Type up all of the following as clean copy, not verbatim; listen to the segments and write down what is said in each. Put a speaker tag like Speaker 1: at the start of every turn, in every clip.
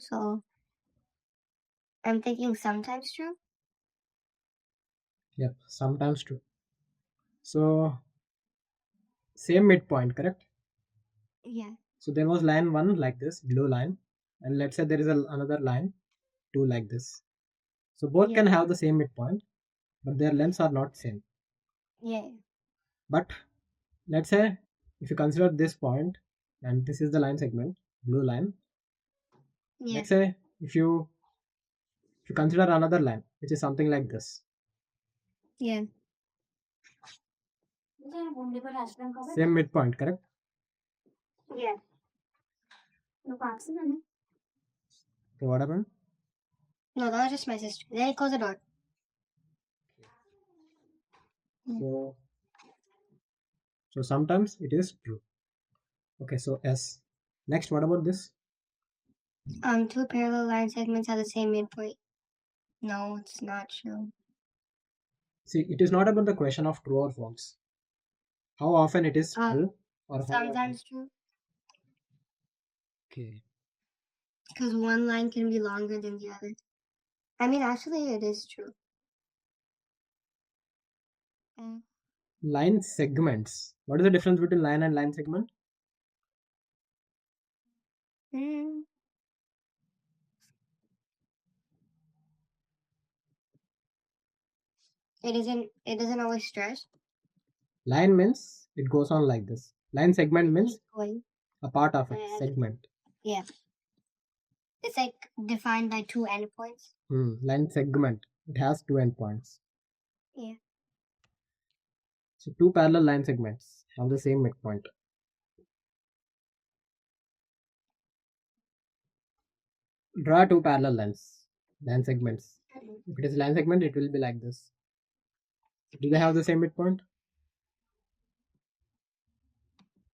Speaker 1: so I'm thinking sometimes true.
Speaker 2: Yep, sometimes true. So same midpoint, correct?
Speaker 1: Yeah.
Speaker 2: So there was line 1 like this, blue line, and let's say there is another line 2 like this. So both can
Speaker 1: Yeah.
Speaker 2: have the same midpoint, but their lengths are not same.
Speaker 1: Yeah.
Speaker 2: But let's say if you consider this point, and this is the line segment, blue line.
Speaker 1: Yeah.
Speaker 2: Let's say if you consider another line, which is something like this,
Speaker 1: Yeah.
Speaker 2: same midpoint, correct?
Speaker 1: Yeah.
Speaker 2: So what happened?
Speaker 1: No, that was just my sister. Then close the door.
Speaker 2: So sometimes it is true. Okay, so S. Next, what about this?
Speaker 1: Two parallel line segments have the same midpoint. No, it's not true.
Speaker 2: See, it is not about the question of true or false. How often it is true or how often.
Speaker 1: Sometimes true,
Speaker 2: Okay.
Speaker 1: because one line can be longer than the other. I mean, actually, it is true.
Speaker 2: Line segments. What is the difference between line and line segment?
Speaker 1: Mm. It isn't. It doesn't always stretch.
Speaker 2: Line means it goes on like this. Line segment
Speaker 1: It
Speaker 2: means
Speaker 1: keeps going.
Speaker 2: a part of it,
Speaker 1: And
Speaker 2: segment.
Speaker 1: yeah, it's like defined by two endpoints.
Speaker 2: Line segment. It has two endpoints.
Speaker 1: Yeah.
Speaker 2: So two parallel line segments have the same midpoint. Draw two parallel line segments. If it is line segment, it will be like this. Do they have the same midpoint?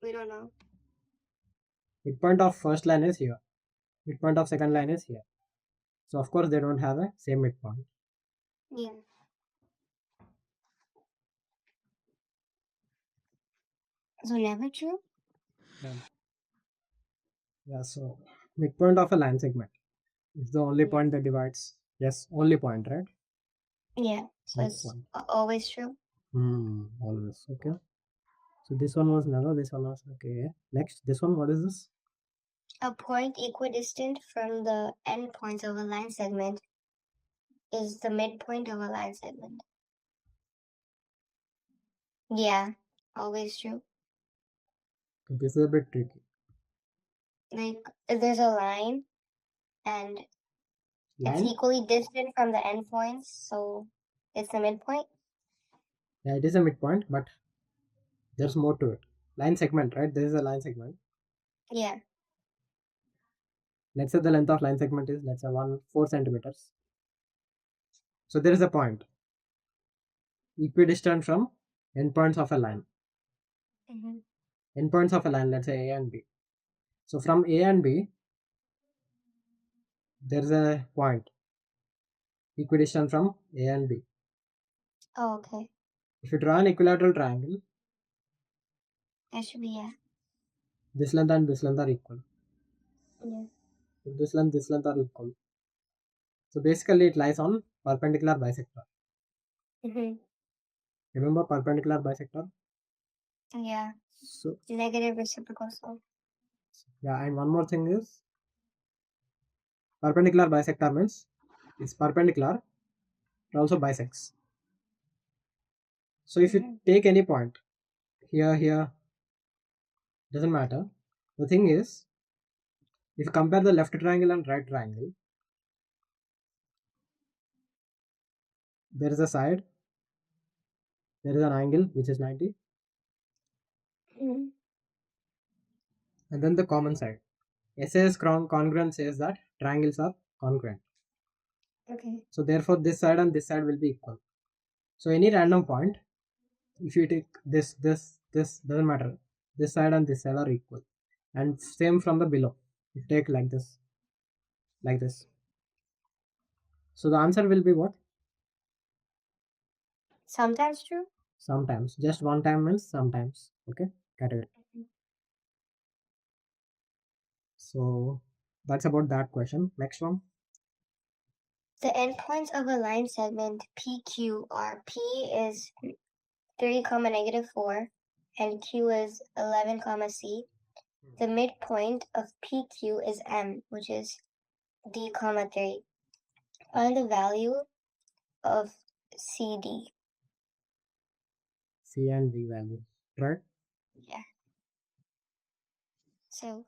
Speaker 1: We don't know.
Speaker 2: Midpoint of first line is here. Midpoint of second line is here. So of course they don't have a same midpoint.
Speaker 1: Yeah. So never true.
Speaker 2: Yeah, so midpoint of a line segment is the only point that divides. Yes, only point, right?
Speaker 1: Yeah. So
Speaker 2: Next
Speaker 1: it's
Speaker 2: one.
Speaker 1: always true.
Speaker 2: Always. Okay. So this one was never, this one was okay. Next, this one, what is this?
Speaker 1: A point equidistant from the endpoints of a line segment is the midpoint of a line segment. Yeah, always true.
Speaker 2: This is a bit tricky.
Speaker 1: Like, there's a line and it's
Speaker 2: Line?
Speaker 1: equally distant from the endpoints, so it's the midpoint.
Speaker 2: Yeah, it is a midpoint, but there's more to it. Line segment, right? This is a line segment.
Speaker 1: Yeah.
Speaker 2: Let's say the length of line segment is, let's say, 4 centimeters. So there is a point equidistant from endpoints of a line. Endpoints of a line, let's say A and B. So from A and B, there's a point equidistant from A and B.
Speaker 1: Oh, okay.
Speaker 2: If you draw an equilateral triangle,
Speaker 1: That should be, yeah.
Speaker 2: this length and this length are equal.
Speaker 1: Yeah.
Speaker 2: So this length are equal. So basically it lies on perpendicular bisector. Remember perpendicular bisector?
Speaker 1: Yeah.
Speaker 2: So
Speaker 1: Negative reciprocal slope.
Speaker 2: yeah, and one more thing is perpendicular bisector means it's perpendicular, it also bisects. So if you take any point here, doesn't matter. The thing is, if you compare the left triangle and right triangle, there is a side, there is an angle which is 90, and then the common side. SAS congruent says that triangles are congruent.
Speaker 1: Okay.
Speaker 2: So therefore this side and this side will be equal. So any random point, if you take this doesn't matter. This side and this side are equal. And same from the below. You take like this. Like this. So the answer will be what?
Speaker 1: Sometimes true.
Speaker 2: Sometimes. Just one time means sometimes. Okay? Category. So That's about that question. Next one.
Speaker 1: The endpoints of a line segment PQ are P is 3, negative 4, and Q is 11, C. The midpoint of PQ is M, which is D, 3. Find the value of CD.
Speaker 2: C and D values, right?
Speaker 1: Yeah. So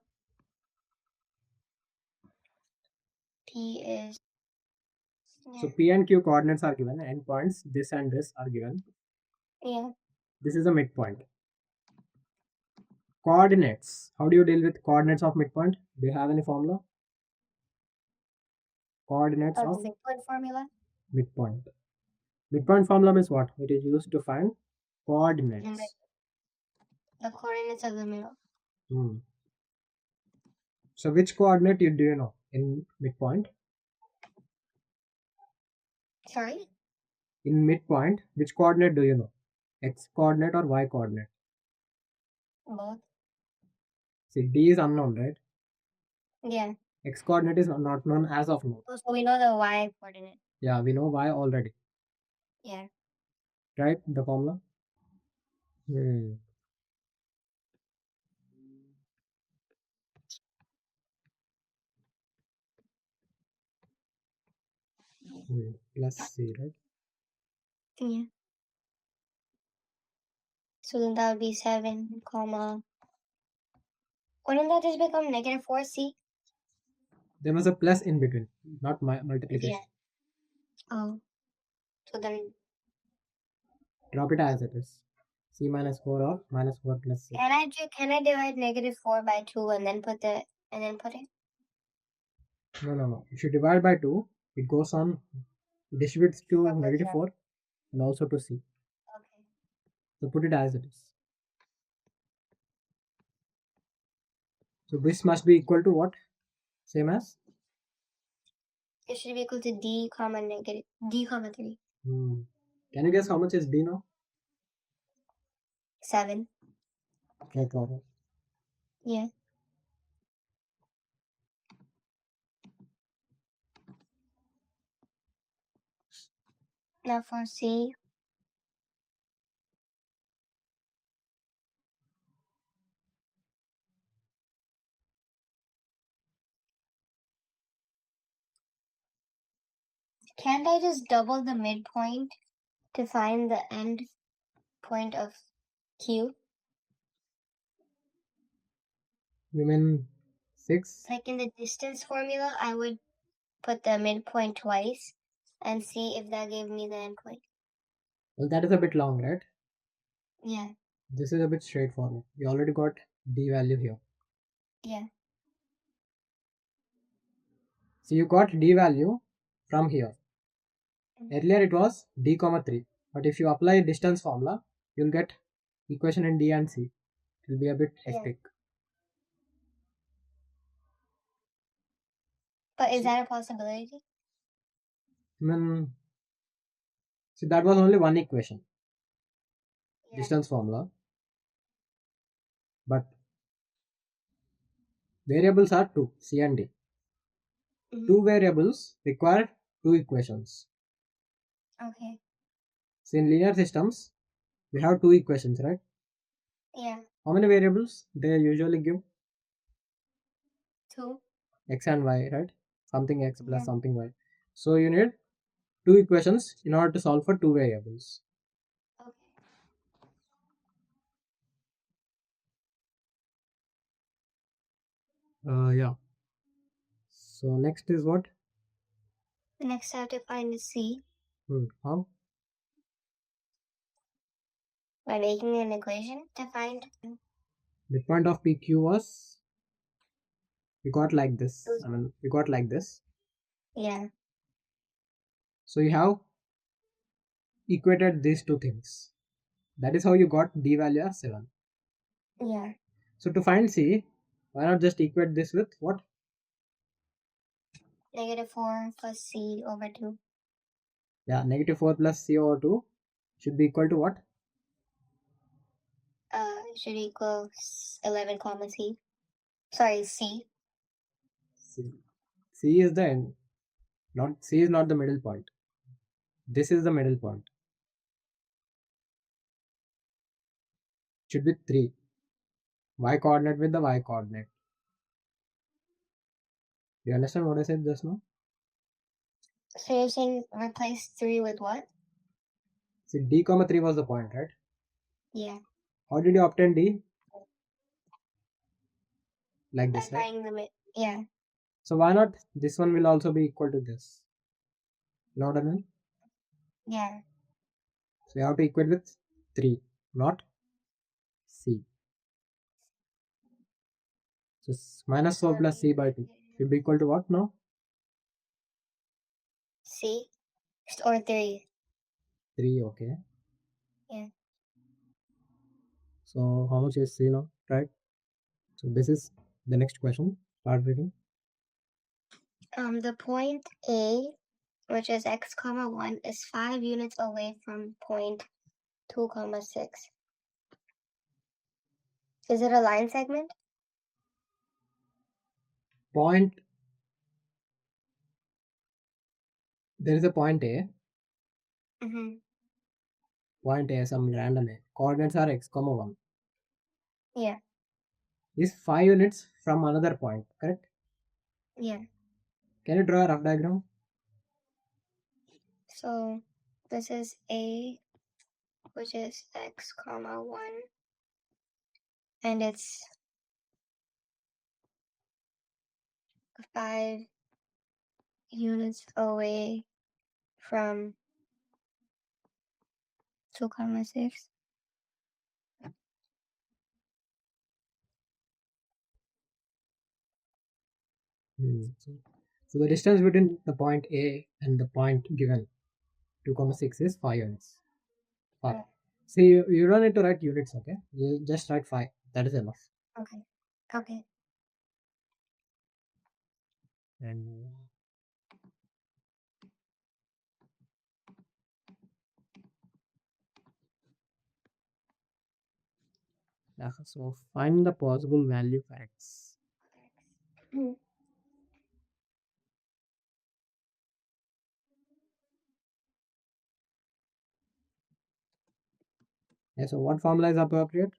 Speaker 1: P is...
Speaker 2: So P and Q coordinates are given, endpoints, this and this are given.
Speaker 1: Yeah.
Speaker 2: This is a midpoint. Coordinates. How do you deal with coordinates of midpoint? Do you have any formula? Coordinates of
Speaker 1: midpoint formula?
Speaker 2: midpoint. Midpoint formula means what? It is used to find coordinates.
Speaker 1: The coordinates of the middle.
Speaker 2: So which coordinate do you know in midpoint?
Speaker 1: Sorry?
Speaker 2: In midpoint, which coordinate do you know? X coordinate or Y coordinate?
Speaker 1: Both.
Speaker 2: See, D is unknown, right?
Speaker 1: Yeah.
Speaker 2: X coordinate is not known as of now.
Speaker 1: So we know the Y coordinate.
Speaker 2: Yeah, we know Y already.
Speaker 1: Yeah.
Speaker 2: Right? The formula? Plus C, right?
Speaker 1: Yeah. So then that would be 7, wouldn't that just become negative 4C?
Speaker 2: There was a plus in between, not multiplication.
Speaker 1: Yeah. Oh. So then
Speaker 2: Drop it as it is. C minus 4 or minus 4 plus C.
Speaker 1: can I divide negative 4 by 2 and then put it?
Speaker 2: No. If you divide by 2, it goes on, distributes to
Speaker 1: 4 plus
Speaker 2: negative
Speaker 1: 0.
Speaker 2: 4 and also to C.
Speaker 1: Okay.
Speaker 2: So put it as it is. So this must be equal to what? Same as?
Speaker 1: It should be equal to D, D, 3.
Speaker 2: Can you guess how much is D now?
Speaker 1: 7.
Speaker 2: Okay, got it.
Speaker 1: Yeah. Now for C. Can't I just double the midpoint to find the end point of Q?
Speaker 2: You mean 6?
Speaker 1: Like in the distance formula, I would put the midpoint twice and see if that gave me the endpoint.
Speaker 2: Well, that is a bit long, right?
Speaker 1: Yeah.
Speaker 2: This is a bit straightforward. We already got D value here.
Speaker 1: Yeah.
Speaker 2: So you got D value from here. Earlier it was D, 3. But if you apply distance formula, you'll get equation in D and C. It will be a bit hectic.
Speaker 1: But is that a possibility?
Speaker 2: See, that was only one equation. Distance formula. But variables are 2, C and D. 2 variables require 2 equations.
Speaker 1: Okay.
Speaker 2: So in linear systems, we have 2 equations, right?
Speaker 1: Yeah.
Speaker 2: How many variables they usually give?
Speaker 1: 2.
Speaker 2: X and Y, right? Something X plus something Y. So you need 2 equations in order to solve for 2 variables.
Speaker 1: Okay.
Speaker 2: Yeah. So next is what?
Speaker 1: Next I have to find the C.
Speaker 2: How?
Speaker 1: By making an equation to find
Speaker 2: Midpoint of PQ was, we got like this. We got like this.
Speaker 1: Yeah.
Speaker 2: So you have equated these two things. That is how you got D value as 7.
Speaker 1: Yeah.
Speaker 2: So to find C, why not just equate this with what?
Speaker 1: Negative 4 plus C over 2.
Speaker 2: Yeah, negative 4 plus C over 2 should be equal to what?
Speaker 1: Should equal 11, C. Sorry, C.
Speaker 2: C is the end. Not C is not the middle point. This is the middle point. Should be 3. Y coordinate with the Y coordinate. Do you understand what I said just now?
Speaker 1: So you're saying replace 3 with what?
Speaker 2: See, D comma 3 was the point, right?
Speaker 1: Yeah.
Speaker 2: How did you obtain D? Like this, right?
Speaker 1: Applying the mid. Yeah.
Speaker 2: So why not this one will also be equal to this? You know what I mean?
Speaker 1: Yeah.
Speaker 2: So you have to equate with 3, not C. So minus 4 plus C by 2 should be equal to what now?
Speaker 1: C or 3.
Speaker 2: 3, okay.
Speaker 1: Yeah.
Speaker 2: So how much is C now, right? So this is the next question. Start reading.
Speaker 1: The point A, which is x comma 1, is 5 units away from point 2 comma 6. Is it a line segment?
Speaker 2: Point, there is a point A.
Speaker 1: Mm-hmm.
Speaker 2: Point A, some random A. Coordinates are x comma 1.
Speaker 1: Yeah.
Speaker 2: Is 5 units from another point, correct?
Speaker 1: Yeah.
Speaker 2: Can you draw a rough diagram?
Speaker 1: So this is A, which is x comma 1, and it's 5 units away from 2 comma 6.
Speaker 2: So the distance between the point A and the point given 2 comma 6 is 5 units. 5. See, you don't need to write units, okay? You just write 5. That is enough.
Speaker 1: Okay. Okay.
Speaker 2: And so find the possible value for x.
Speaker 1: Mm.
Speaker 2: Yeah, so what formula is appropriate?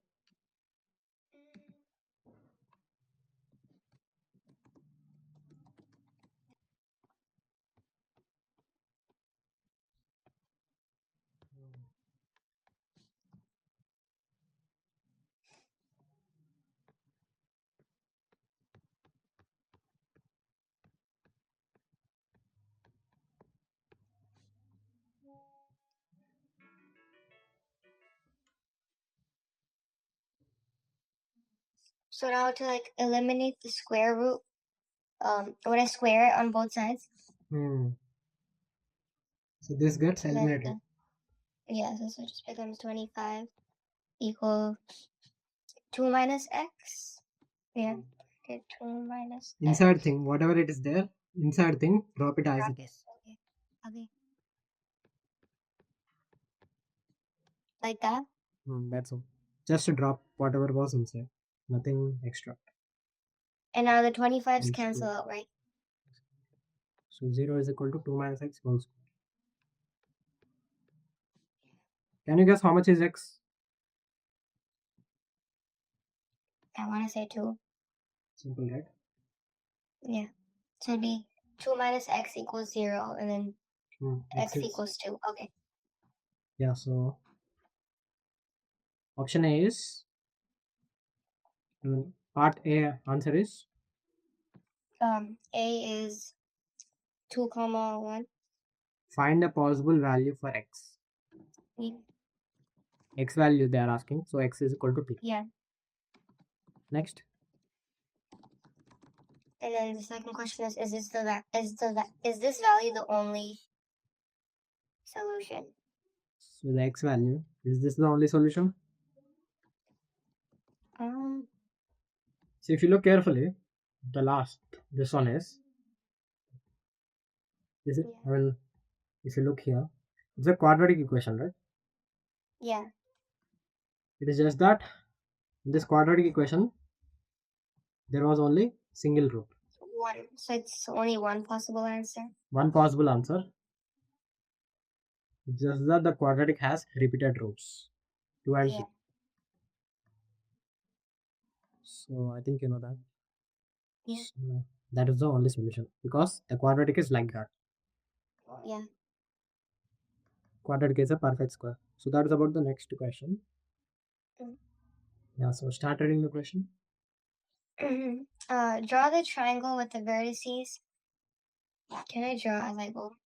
Speaker 1: So now to like eliminate the square root, when I square it on both sides,
Speaker 2: So this gets
Speaker 1: so then
Speaker 2: eliminated.
Speaker 1: yeah, so it just becomes 25 equal 2 minus x. Yeah. Okay, 2 minus
Speaker 2: Inside
Speaker 1: x.
Speaker 2: thing, whatever it is there, inside thing, drop it as it is.
Speaker 1: Okay. Okay. Like that.
Speaker 2: That's all. Just to drop whatever was inside. Nothing extra.
Speaker 1: And now the 25s
Speaker 2: And
Speaker 1: cancel out, right?
Speaker 2: so 0 is equal to 2 minus x whole square. Can you guess how much is x?
Speaker 1: I want to say 2.
Speaker 2: Simple, right?
Speaker 1: Yeah. So it'd be 2 minus x equals 0, and then x
Speaker 2: is,
Speaker 1: equals 2. Okay.
Speaker 2: yeah, so option A is part A answer is
Speaker 1: A is 2 comma 1.
Speaker 2: find a possible value for x.
Speaker 1: Yeah.
Speaker 2: X value they are asking, so x is equal to 2.
Speaker 1: Yeah.
Speaker 2: Next,
Speaker 1: And then the second question is this is this value the only solution?
Speaker 2: so the x value, is this the only solution? So if you look carefully, the last, this one is it?
Speaker 1: Yeah.
Speaker 2: I mean, if you look here, it's a quadratic equation, right?
Speaker 1: Yeah.
Speaker 2: It is just that in this quadratic equation, there was only single root.
Speaker 1: one. So it's only one possible answer.
Speaker 2: One possible answer. Just that the quadratic has repeated roots. 2 and 3. So I think you know that.
Speaker 1: Yeah.
Speaker 2: So that is the only solution because the quadratic is like that.
Speaker 1: Yeah.
Speaker 2: Quadratic is a perfect square. So that is about the next question.
Speaker 1: Mm.
Speaker 2: Yeah, so start reading the question.
Speaker 1: Draw the triangle with the vertices. Can I draw as I go?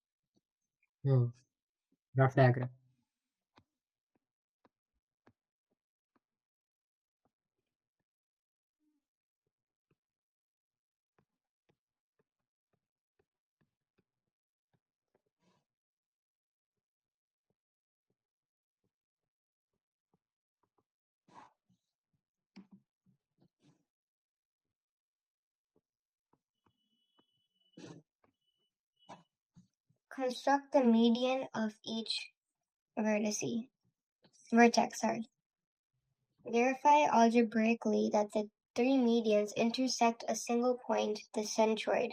Speaker 2: Rough diagram.
Speaker 1: Construct the median of each vertex. Verify algebraically that the three medians intersect a single point, the centroid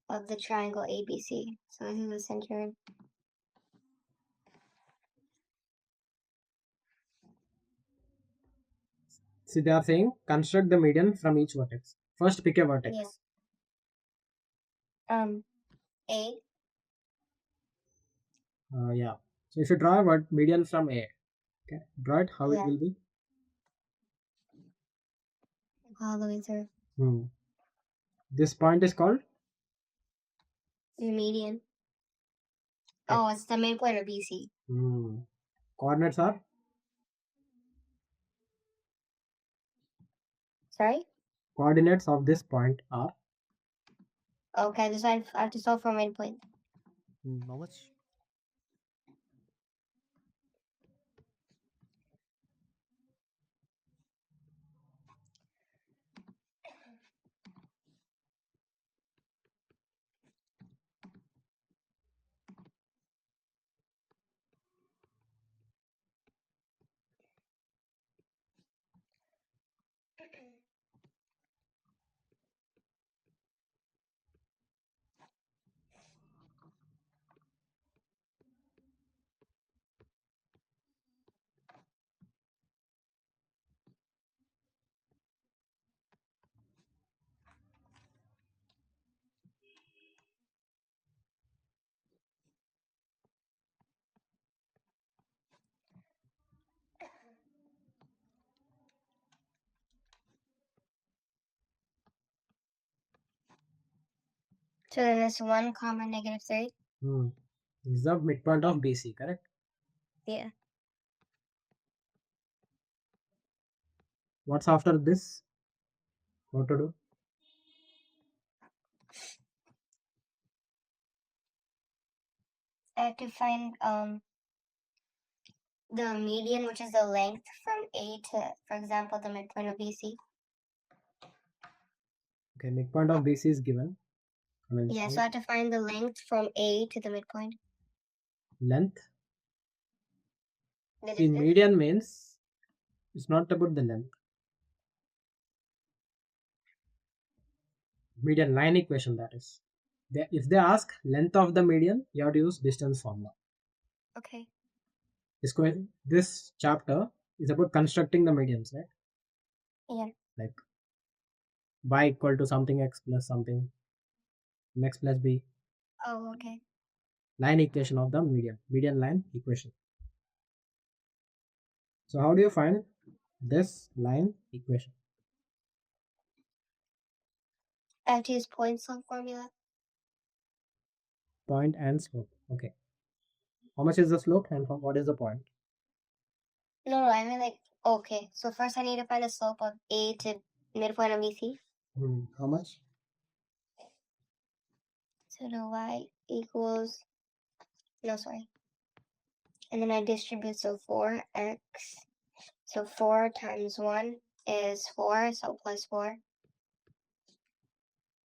Speaker 1: of the triangle ABC. So this is the centroid.
Speaker 2: See, they are saying construct the median from each vertex. First, pick a vertex.
Speaker 1: Yeah. A.
Speaker 2: Yeah. So if you draw a median from A, okay, draw it how it
Speaker 1: Yeah.
Speaker 2: will be.
Speaker 1: All the way through.
Speaker 2: This point is called
Speaker 1: The median.
Speaker 2: X.
Speaker 1: Oh, it's the midpoint of BC.
Speaker 2: Coordinates are
Speaker 1: Sorry?
Speaker 2: coordinates of this point are
Speaker 1: Okay, this I have to solve for midpoint.
Speaker 2: how much?
Speaker 1: So then it's 1 comma negative 3.
Speaker 2: This is the midpoint of BC, correct?
Speaker 1: Yeah.
Speaker 2: What's after this? What to do?
Speaker 1: I have to find the median, which is the length from A to, for example, the midpoint of BC.
Speaker 2: Okay, midpoint of BC is given.
Speaker 1: Yeah, so I have to find the length from A to the midpoint.
Speaker 2: Length.
Speaker 1: The
Speaker 2: See,
Speaker 1: distance.
Speaker 2: median means it's not about the length. Median line equation, that is. If they ask length of the median, you have to use distance formula.
Speaker 1: Okay.
Speaker 2: This chapter is about constructing the medians, right?
Speaker 1: Yeah.
Speaker 2: Like y equal to something x plus something, x plus b.
Speaker 1: Oh, okay.
Speaker 2: Line equation of the median line equation. So how do you find this line equation?
Speaker 1: I have to use point slope formula.
Speaker 2: Point and slope. Okay. How much is the slope and what is the point?
Speaker 1: No, I mean like, okay. So first I need to find the slope of A to midpoint of BC.
Speaker 2: How much?
Speaker 1: So the y equals, no, sorry. And then I distribute, so 4x. So 4 times 1 is 4, so plus 4.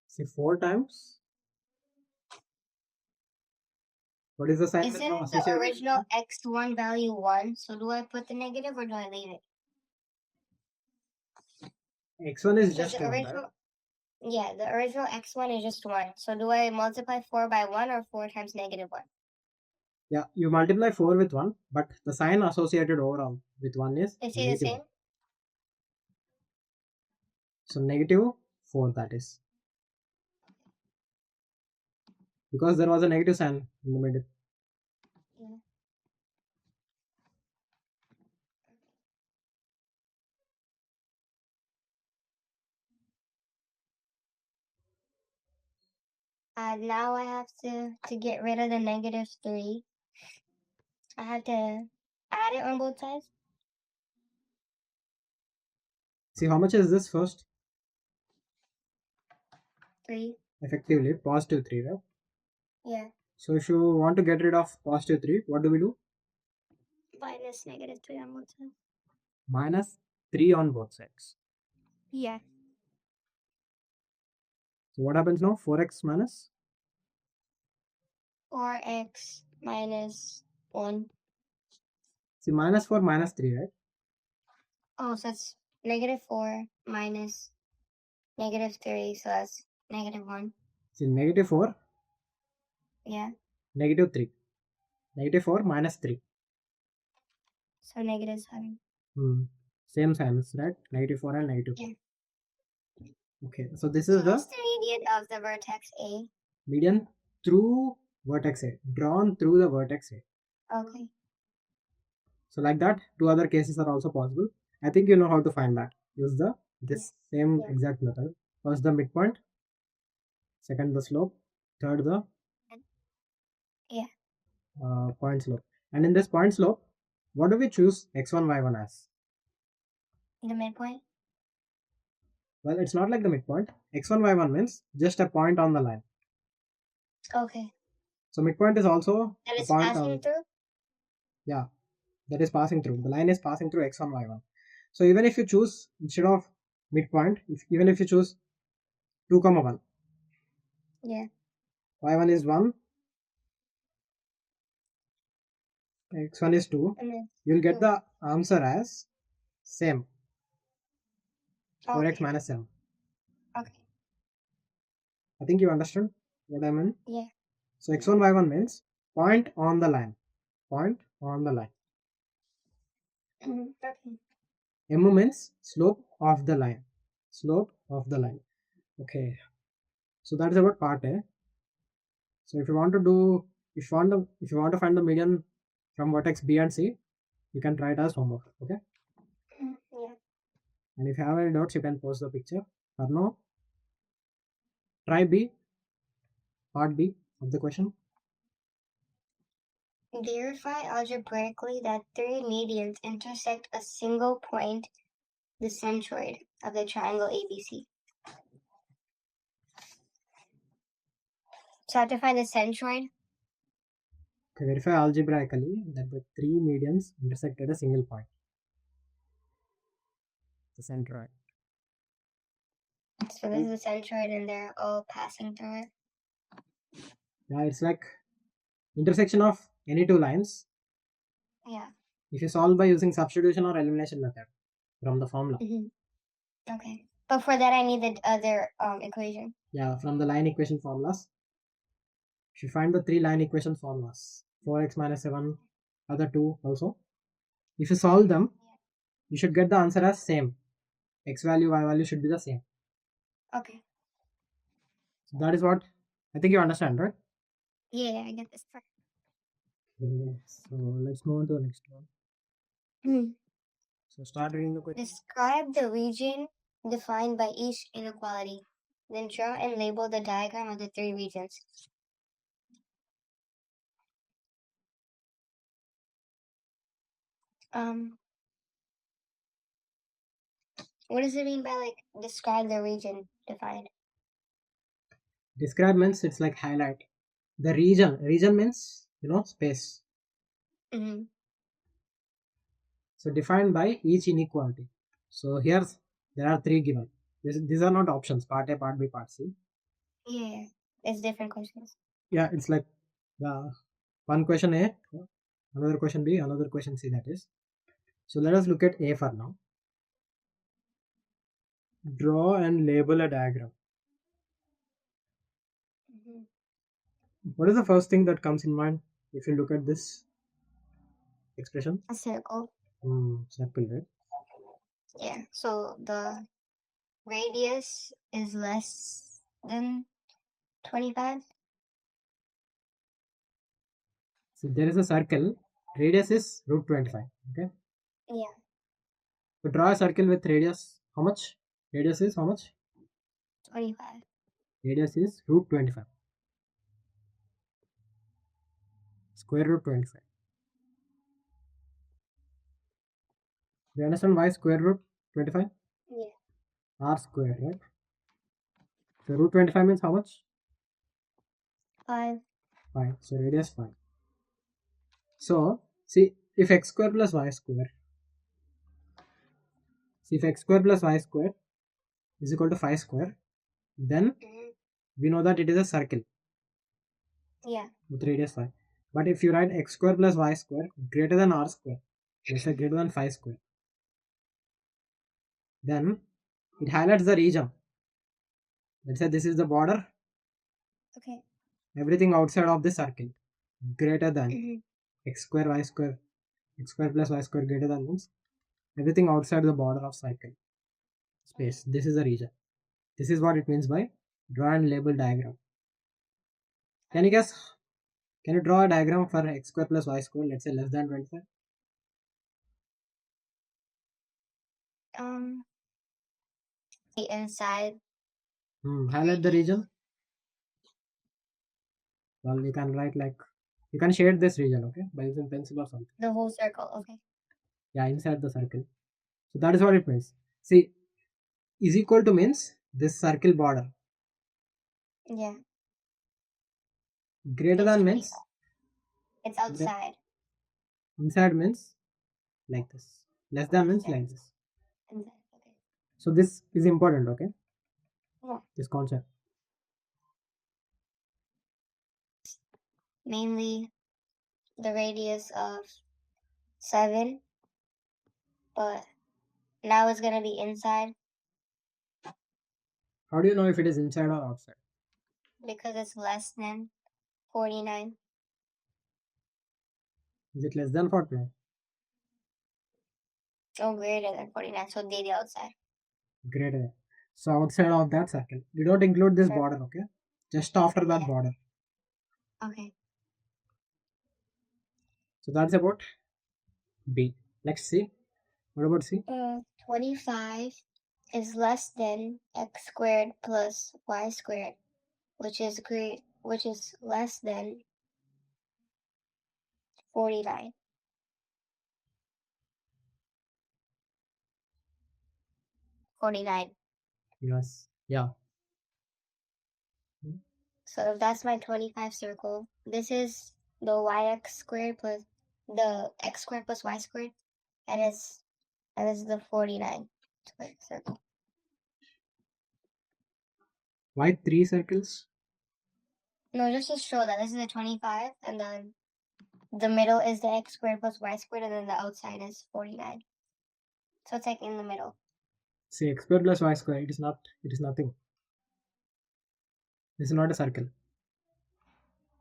Speaker 2: See, 4 times. What is the sign?
Speaker 1: Isn't the original x1 value 1? So do I put the negative or do I leave it?
Speaker 2: X1 is just 1, right?
Speaker 1: Yeah, the original x1 is just 1. So do I multiply 4 by 1 or 4 times negative 1?
Speaker 2: Yeah, you multiply 4 with 1, but the sign associated overall with 1 is
Speaker 1: Is it the
Speaker 2: negative
Speaker 1: same?
Speaker 2: 1. So negative 4, that is. Because there was a negative sign in the middle.
Speaker 1: Yeah. Now I have to get rid of the negative 3. I have to add it on both sides.
Speaker 2: See, how much is this first?
Speaker 1: 3.
Speaker 2: Effectively, positive 3, right?
Speaker 1: Yeah.
Speaker 2: So if you want to get rid of positive 3, what do we do?
Speaker 1: Minus negative 3 on both sides.
Speaker 2: Minus 3 on both sides.
Speaker 1: Yeah.
Speaker 2: So what happens now? 4x minus?
Speaker 1: 4x minus 1.
Speaker 2: See, minus 4 minus 3, right?
Speaker 1: Oh, so it's negative 4 minus negative 3. So that's negative 1.
Speaker 2: See, negative 4,
Speaker 1: Yeah.
Speaker 2: negative 3. Negative 4 minus 3.
Speaker 1: So negative 7.
Speaker 2: Same signs, right? Negative 4 and negative 4.
Speaker 1: Yeah.
Speaker 2: Okay, so this
Speaker 1: So
Speaker 2: is the
Speaker 1: what's the median of the vertex A?
Speaker 2: median through vertex A, drawn through the vertex A.
Speaker 1: Okay.
Speaker 2: So like that, two other cases are also possible. I think you know how to find that. Use this same
Speaker 1: Yeah.
Speaker 2: exact method. First the midpoint, second the slope, third the
Speaker 1: Yeah.
Speaker 2: point slope. And in this point slope, what do we choose x1, y1 as?
Speaker 1: The midpoint?
Speaker 2: Well, it's not like the midpoint. x1, y1 means just a point on the line.
Speaker 1: Okay.
Speaker 2: So midpoint is also
Speaker 1: And
Speaker 2: a
Speaker 1: it's
Speaker 2: point
Speaker 1: passing
Speaker 2: on,
Speaker 1: through?
Speaker 2: yeah, that is passing through. The line is passing through x1, y1. So even if you choose, instead of midpoint, even if you choose 2, 1,
Speaker 1: Yeah.
Speaker 2: y1 is 1, x1 is 2,
Speaker 1: And then
Speaker 2: you'll get
Speaker 1: 2.
Speaker 2: the answer as same, 4x
Speaker 1: Okay.
Speaker 2: minus 7.
Speaker 1: Okay.
Speaker 2: I think you understood what I mean.
Speaker 1: Yeah.
Speaker 2: So x1, y1 means point on the line. Point on the line.
Speaker 1: Okay.
Speaker 2: M means slope of the line. Slope of the line. Okay. So that is about part A. So if you want to do, if you want to find the median from vertex B and C, you can try it as homework. Okay.
Speaker 1: Yeah.
Speaker 2: And if you have any doubts, you can post the picture. Or no, try B, part B of the question.
Speaker 1: Verify algebraically that 3 medians intersect a single point, the centroid of the triangle ABC. So I have to find the centroid.
Speaker 2: Okay, verify algebraically that the 3 medians intersect at a single point, the centroid.
Speaker 1: So this is the centroid and they're all passing through it.
Speaker 2: Yeah, it's like intersection of any two lines.
Speaker 1: Yeah.
Speaker 2: If you solve by using substitution or elimination method from the formula.
Speaker 1: Okay. But for that I need the other equation.
Speaker 2: Yeah, from the line equation formulas. If you find the 3 line equation formulas, 4x minus 7, other 2 also. If you solve them, you should get the answer as same. X value, y value should be the same.
Speaker 1: Okay.
Speaker 2: So that is what I think you understand, right?
Speaker 1: Yeah, I get this part.
Speaker 2: Okay, so let's move on to the next one. So start reading the question.
Speaker 1: Describe the region defined by each inequality. Then draw and label the diagram of the 3 regions. What does it mean by like describe the region defined?
Speaker 2: Describe means it's like highlight. The region. Region means, space. So defined by each inequality. So here there are 3 given. These are not options. Part A, part B, part C.
Speaker 1: Yeah, it's different questions.
Speaker 2: Yeah, it's like the one question A, another question B, another question C, that is. So let us look at A for now. Draw and label a diagram. What is the first thing that comes in mind if you look at this expression?
Speaker 1: A circle.
Speaker 2: Circle, right?
Speaker 1: Yeah. So the radius is less than 25.
Speaker 2: So there is a circle. Radius is root 25. Okay.
Speaker 1: Yeah.
Speaker 2: So draw a circle with radius. How much? Radius is how much?
Speaker 1: 25.
Speaker 2: Radius is root 25. Square root 25. Do you understand why square root 25?
Speaker 1: Yeah.
Speaker 2: R square, right? So root 25 means how much?
Speaker 1: 5.
Speaker 2: 5. So radius 5. So see if x square plus y square. See if x square plus y square is equal to 5 square, then we know that it is a circle
Speaker 1: Yeah.
Speaker 2: with radius 5. But if you write x square plus y square greater than r square, let's say greater than 5 square, then it highlights the region. Let's say this is the border,
Speaker 1: Okay.
Speaker 2: everything outside of the circle greater than x square y square, x square plus y square greater than means everything outside the border of circle space. This is the region. This is what it means by draw and label diagram. Can you guess? Can you draw a diagram for x square plus y square, let's say less than 25?
Speaker 1: The inside.
Speaker 2: Highlight the region. Well, you can write like, you can shade this region, okay, by using pencil or something.
Speaker 1: The whole circle. Okay.
Speaker 2: Yeah, inside the circle. So that is what it means. See, is equal to means this circle border.
Speaker 1: Yeah.
Speaker 2: Greater
Speaker 1: It's
Speaker 2: than
Speaker 1: 25.
Speaker 2: means
Speaker 1: It's outside.
Speaker 2: inside means like this. Less than means
Speaker 1: Inside.
Speaker 2: like this.
Speaker 1: Inside. Okay.
Speaker 2: So this is important, okay?
Speaker 1: Yeah.
Speaker 2: This concept.
Speaker 1: Mainly the radius of 7, but now it's gonna be inside
Speaker 2: How do you know if it is inside or outside?
Speaker 1: because it's less than 49.
Speaker 2: Is it less than 40?
Speaker 1: Oh, greater than 49. So the outside.
Speaker 2: Greater. So outside of that circle. We don't include this
Speaker 1: Sure.
Speaker 2: border, okay? Just after that
Speaker 1: Yeah.
Speaker 2: border.
Speaker 1: Okay.
Speaker 2: So that's about B. Let's see. What about C?
Speaker 1: 25 is less than x squared plus y squared, which is less than 49.
Speaker 2: Yes. Yeah.
Speaker 1: So if that's my 25 circle, this is the yx squared plus the x squared plus y squared, and is the 49 square circle.
Speaker 2: Why 3 circles?
Speaker 1: No, just to show that this is a 25, and then the middle is the x squared plus y squared, and then the outside is 49. So it's like in the middle.
Speaker 2: See, x square plus y square. It is not. It is nothing. This is not a circle.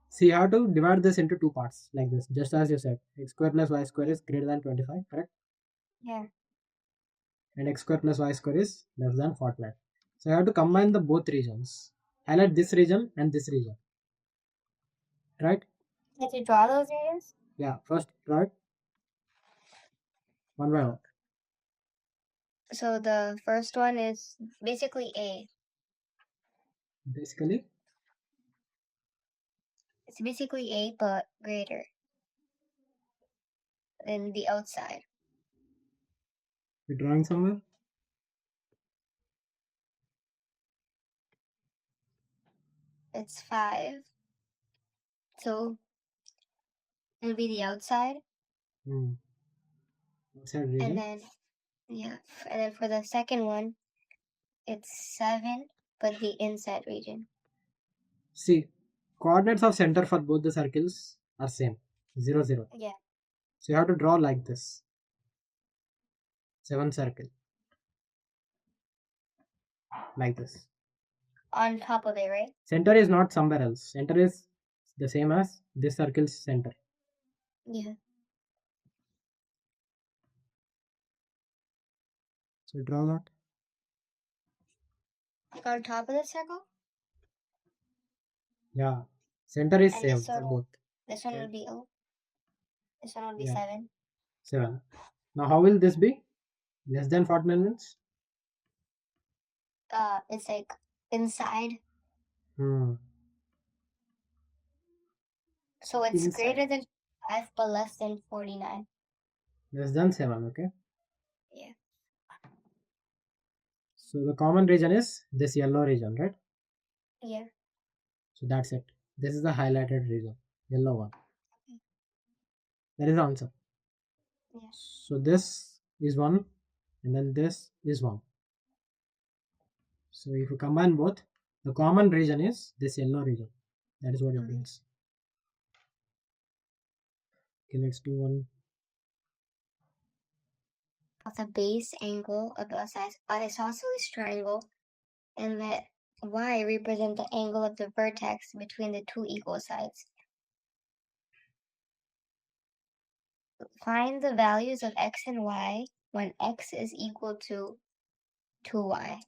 Speaker 2: See, you have to divide this into 2 parts like this. Just as you said, x square plus y square is greater than 25, correct?
Speaker 1: Yeah.
Speaker 2: And x square plus y square is less than 49. So you have to combine the both regions. Highlight this region and this region. Right?
Speaker 1: You have to draw those regions?
Speaker 2: Yeah. First, draw it one by one.
Speaker 1: So the first one is basically A.
Speaker 2: Basically,
Speaker 1: It's basically A, but greater than the outside.
Speaker 2: we're drawing somewhere.
Speaker 1: It's 5. So it'll be the outside.
Speaker 2: Outside region.
Speaker 1: And then, yeah. And then for the second one, it's 7, but the inside region.
Speaker 2: See, coordinates of center for both the circles are same. 0, 0.
Speaker 1: Yeah.
Speaker 2: So you have to draw like this. 7 circle. Like this.
Speaker 1: On top of it, right?
Speaker 2: Center is not somewhere else. Center is the same as this circle's center.
Speaker 1: Yeah.
Speaker 2: So draw that.
Speaker 1: On top of the circle?
Speaker 2: Yeah. Center is
Speaker 1: And
Speaker 2: same
Speaker 1: this
Speaker 2: for
Speaker 1: one,
Speaker 2: both.
Speaker 1: this one
Speaker 2: Okay.
Speaker 1: would be O. This one would be
Speaker 2: Yeah.
Speaker 1: 7.
Speaker 2: 7. Now how will this be? Less than 49 minutes?
Speaker 1: It's like inside.
Speaker 2: Hmm.
Speaker 1: So it's
Speaker 2: Inside.
Speaker 1: greater than 5 but less than 49.
Speaker 2: Less than 7, okay?
Speaker 1: Yeah.
Speaker 2: So the common region is this yellow region, right?
Speaker 1: Yeah.
Speaker 2: So that's it. This is the highlighted region, yellow one. That is the answer.
Speaker 1: Yeah.
Speaker 2: So this is 1 and then this is 1. So if you combine both, the common region is this yellow region. That is what it means. Okay, let's do one.
Speaker 1: Of the base angle of the isosceles triangle, and let y represent the angle of the vertex between the two equal sides. Find the values of x and y when x is equal to 2y.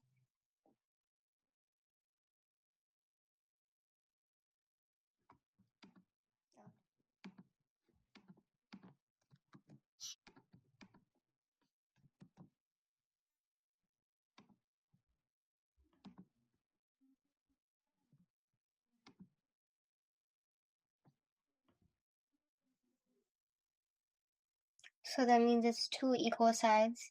Speaker 1: So that means it's two equal sides.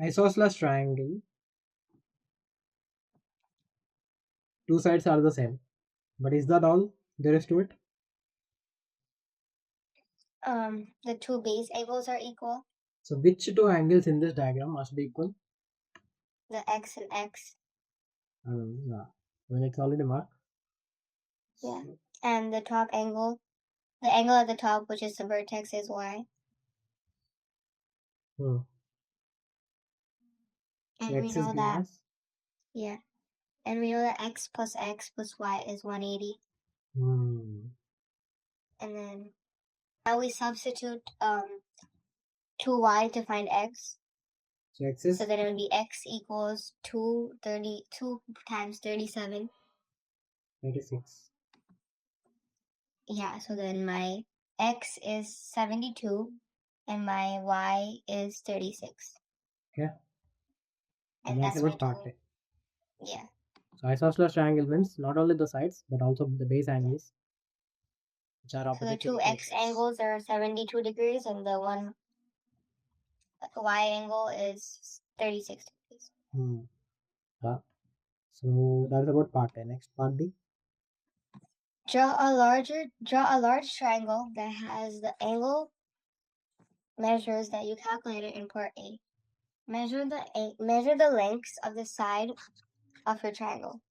Speaker 2: Isosceles triangle. Two sides are the same. But is that all there is to it?
Speaker 1: The two base angles are equal.
Speaker 2: So which two angles in this diagram must be equal?
Speaker 1: The x and x.
Speaker 2: Yeah. When it's already marked.
Speaker 1: Yeah. And the top angle, the angle at the top, which is the vertex, is y.
Speaker 2: Hmm.
Speaker 1: And
Speaker 2: So
Speaker 1: we
Speaker 2: x is
Speaker 1: know
Speaker 2: given
Speaker 1: that,
Speaker 2: as.
Speaker 1: yeah. And we know that x plus y is 180.
Speaker 2: Hmm.
Speaker 1: And then now we substitute 2y to find x.
Speaker 2: So x is
Speaker 1: So then it would be x equals 2 times 37.
Speaker 2: 36.
Speaker 1: Yeah, so then my x is 72 and my y is 36.
Speaker 2: Okay.
Speaker 1: And
Speaker 2: That's
Speaker 1: that's
Speaker 2: a
Speaker 1: my
Speaker 2: good part.
Speaker 1: total. Yeah.
Speaker 2: So isosceles triangle means not only the sides but also the base angles, which are
Speaker 1: So the
Speaker 2: opposite to
Speaker 1: two
Speaker 2: equal
Speaker 1: x
Speaker 2: sides.
Speaker 1: angles are 72 degrees and the one y angle is 36 degrees.
Speaker 2: Yeah. So that's a good part. Next part B.
Speaker 1: Draw a large triangle that has the angle measures that you calculated in part A. Measure the lengths of the side of your triangle.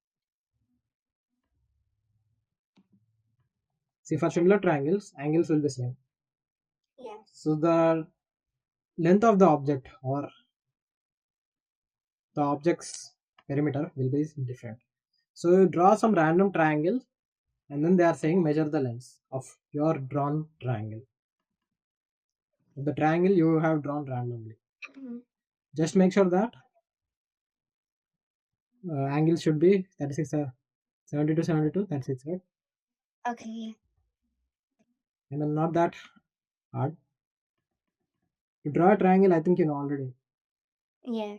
Speaker 2: See, for similar triangles, angles will be same.
Speaker 1: Yeah.
Speaker 2: So the length of the object or the object's perimeter will be different. So you draw some random triangle and then they are saying measure the lengths of your drawn triangle. The triangle you have drawn randomly. Just make sure that angle should be 36, 72, 72, that's it, right?
Speaker 1: Okay.
Speaker 2: And then not that hard. To draw a triangle, I think you know already.
Speaker 1: Yeah.